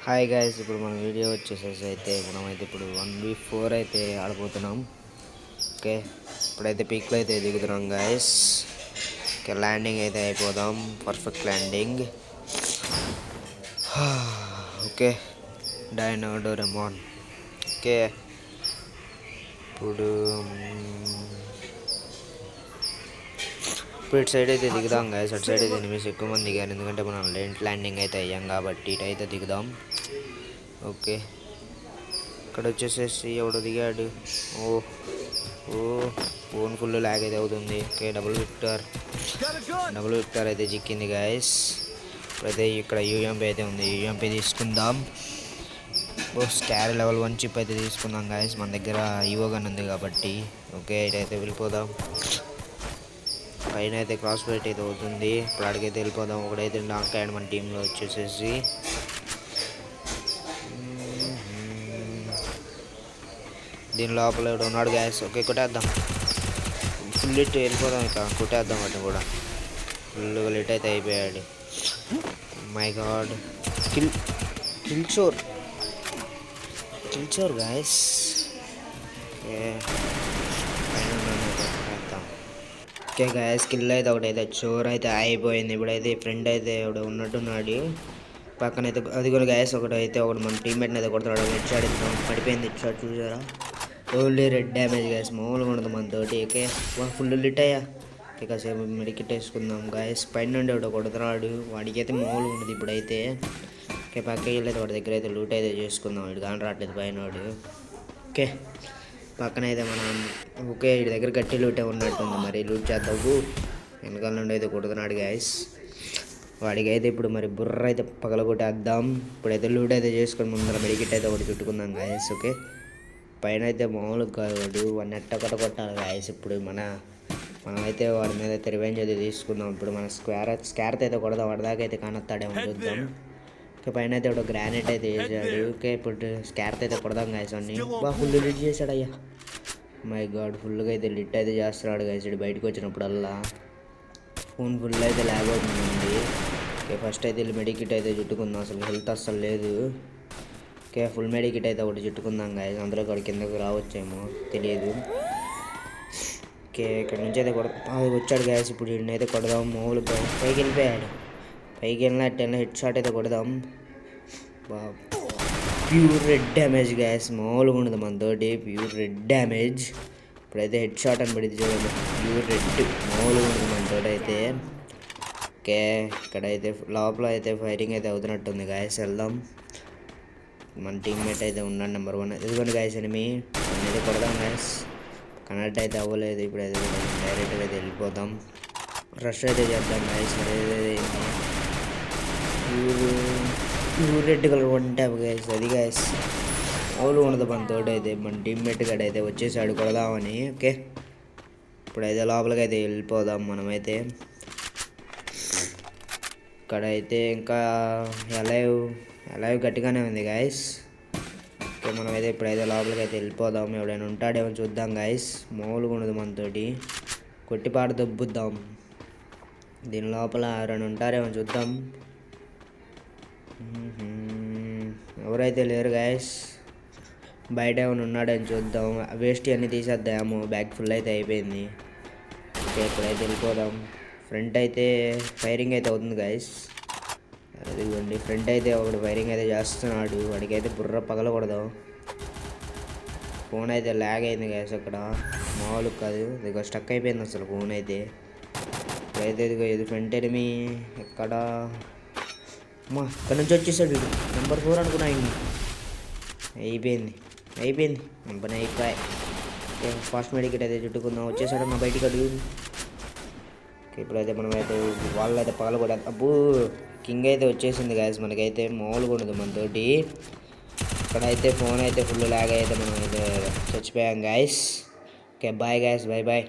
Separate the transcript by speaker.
Speaker 1: Hi guys, ఇప్పుడు మన video వచ్చేసేసి అయితే మనమైతే ఇప్పుడు 1v4 అయితే ఆడబోతున్నాం. ఓకే, ఇప్పుడైతే పీక్లో అయితే దిగుతున్నాం గైస్. ఓకే, ల్యాండింగ్ అయితే అయిపోదాం. Perfect landing. Okay, dino Doraemon. Okay, ఇప్పుడు ఇటు సైడ్ అయితే దిగుదాం గైస్. అటు సైడ్ అయితే ఎనిమిస్ ఎక్కువ మంది దిగారు, ఎందుకంటే మనం ల్యాండింగ్ అయితే అయ్యాం కాబట్టి ఇటు అయితే దిగుదాం. ఓకే, ఇక్కడ వచ్చేసేసి ఎవడో దిగాడు. ఓ ఓ ఫోన్ ఫుల్ ల్యాగ్ అయితే అవుతుంది. ఓకే, డబుల్ విక్టర్ అయితే చిక్కింది గైస్. ఇప్పుడైతే ఇక్కడ యూఎంపీ అయితే ఉంది, యూఎంపీ తీసుకుందాం. ఓ స్కార్ లెవెల్ 1 చిప్ అయితే తీసుకుందాం గైస్, మన దగ్గర ఈవో గన్ ఉంది కాబట్టి. ఓకే, ఇటైతే వెళ్ళిపోదాం. పైన అయితే క్రాస్ ఫైట్ అయితే అవుతుంది. ఇప్పుడు అడిగైతే వెళ్ళిపోదాం. ఒకడైతే నాక్ అయ్యాడు మన టీంలో వచ్చేసేసి. దీని లోపల ఎవడు ఉన్నాడు గ్యాస్. ఓకే, కొట్టేద్దాం. ఫుల్ లిట్ వెళ్ళిపోదాం. ఇక కొట్టేద్దాం వాటిని కూడా. ఫుల్గా లిట్ అయితే అయిపోయాడు. My God, kill Chor gas. Okay gas, kill అయితే ఒకటైతే చోర్ అయితే అయిపోయింది. ఇప్పుడైతే ఫ్రెండ్ అయితే ఎవడో ఉన్నట్టున్నాడు పక్కన అయితే. అది కూడా గ్యాస్ ఒకటి మన టీమ్మేట్ని అయితే కొడుతున్నాడు. హెడ్ షాట్ పడిపోయింది. హెడ్ షాట్ చూసారా, ఓన్లీ రెడ్ డ్యామేజ్ గ్యాస్. మామూలుగా ఉండదు మనతోటి. ఓకే, ఫుల్ లిట్ అయ్యా. కాసేపు మెడికెట్ వేసుకుందాం గాయస్. పైన నుండి ఒకటి కొడుతున్నాడు, వాడికి అయితే మామూలుగా ఉండదు ఇప్పుడైతే. ఓకే, పక్కకి వెళ్ళైతే వాడి దగ్గర అయితే లూట్ అయితే చేసుకుందాం. వాడు కానీ రావట్లేదు పైన వాడు. ఓకే, పక్కన అయితే మనం ఓకే వీడి దగ్గర గట్టి లూటే ఉన్నట్టుంది. మరి లూట్ చేద్దాము. వెనకాల నుండి అయితే కొడుతున్నాడు గాయస్. వాడికి అయితే ఇప్పుడు మరి బుర్ర అయితే పగలగొట్టేద్దాం. ఇప్పుడైతే లూట్ అయితే చేసుకొని ముందర మెడికెట్ అయితే ఒకటి చుట్టుకుందాం గాయస్. ఓకే, పైన అయితే మామూలుగా కాదు, వాడు వాడిని ఎట్టొకట కొట్టాలి గాయస్. ఇప్పుడు మనమైతే వాడి మీద అయితే రివెంజ్ అయితే తీసుకుందాం. ఇప్పుడు మన స్కార్తో అయితే కొడదాం. వాడి దాకా అయితే కానొస్తాడేమో చూద్దాం. ఓకే, పైన అయితే ఒక గ్రానైట్ అయితే చేశాడు. ఓకే, ఇప్పుడు స్కార్తో అయితే కొడదాం గాయస్. అన్ని ఫుల్ లిట్ చేశాడు అయ్యా. మై గాడ్, ఫుల్గా అయితే లిట్ అయితే చేస్తున్నాడు గాయస్. బయటకు వచ్చినప్పుడల్లా ఫోన్ ఫుల్ అయితే ల్యాగ్ అవుతుంది. ఓకే, ఫస్ట్ అయితే మెడికిట్ అయితే చుట్టుకుందాం. అసలు హెల్త్ అస్సలు లేదు. ఓకే, ఫుల్ మెడికిట్ అయితే ఒకటి చుట్టుకుందాం గాయస్. అందులో ఒకటి కిందకు రావచ్చేమో తెలియదు. ఓకే, ఇక్కడ నుంచి అయితే వచ్చాడు గ్యాస్. ఇప్పుడు అయితే కొడదాం. మామూలుగా పైకి వెళ్ళిపోయాడు. పైకి వెళ్ళినట్టు హెడ్ షాట్ అయితే కొడదాం. Pure red damage gas. మామూలుగా ఉండదు మనతోటి. Pure red damage. ఇప్పుడైతే హెడ్ షాట్ అని పడింది చూడండి. ప్యూర్ రెడ్ మామూలుగా ఉండదు మనతోటి అయితే. ఓకే, ఇక్కడైతే లోపల అయితే ఫైరింగ్ అయితే అవుతున్నట్టుంది గాయస్. వెళ్దాం. మన టీమ్మేట్ అయితే ఉన్నాడు నెంబర్ 1. ఇదిగోండి గాయస్ ఎనిమి. అయితే కొడదాం గాయస్. కనెక్ట్ అయితే అవ్వలేదు. ఇప్పుడు అయితే డైరెక్ట్గా అయితే వెళ్ళిపోతాం. రష్ అయితే చేద్దాం guys. Pure red colour 1 tap guys. అది గాయస్ మామూలుగా ఉండదు మనతోటి అయితే. మన టీమ్మేట్ గడ అయితే వచ్చేసాడు కొడదామని. ఓకే, ఇప్పుడైతే లోపలికి అయితే వెళ్ళిపోదాం మనమైతే. ఇక్కడైతే ఇంకా ఎలైవ్ గట్టిగానే ఉంది గాయస్. ఓకే, మనమైతే ఇప్పుడైతే లోపలికి అయితే వెళ్ళిపోదాం. ఎవడైనా ఉంటాడేమో చూద్దాం గాయస్. మామూలుగా ఉండదు మనతోటి. కొట్టిపాటు దొబ్బుద్దాం. దీని లోపల ఎవరైనా ఉంటారేమో చూద్దాం. ఎవరైతే లేరు గాయస్. బయట ఏమైనా ఉన్నాడని చూద్దాం. వేస్ట్ అన్నీ తీసేద్దాము. బ్యాగ్ ఫుల్ అయితే అయిపోయింది. ఓకే, ఇప్పుడైతే వెళ్ళిపోదాం. ఫ్రంట్ అయితే ఫైరింగ్ అయితే అవుతుంది గాయస్. అదిగోండి, ఫ్రంట్ అయితే ఒకటి ఫైరింగ్ అయితే చేస్తున్నాడు. వాడికైతే బుర్ర పగలకూడదు. ఫోన్ అయితే ల్యాగ్ అయింది గ్యాస్. అక్కడ మామూలు కాదు, ఇదిగో స్టక్ అయిపోయింది అసలు ఫోన్ అయితే. ఇప్పుడైతే ఇదిగో ఇది ఫ్రంట్ ఎనిమి. ఎక్కడ అమ్మా, ఇక్కడ నుంచి వచ్చేసాడు వీడు. నెంబర్ 4 అనుకున్నా. అయిపోయింది మన అయిపోయి. ఫాస్ట్ మెడికెట్ అయితే చుట్టుకుందాం. వచ్చేసాడు మా బయటికి అడుగు. ఇప్పుడైతే మనమైతే వాళ్ళు అయితే పగలకూడ. అబ్బో, కింగ్ అయితే వచ్చేసింది గాయస్. మనకైతే మామూలుగా ఉండదు మనతోటి. ఇక్కడైతే ఫోన్ అయితే ఫుల్ ల్యాగ్ అయితే మనం అయితే చచ్చిపోయాం guys. Okay, bye guys, bye.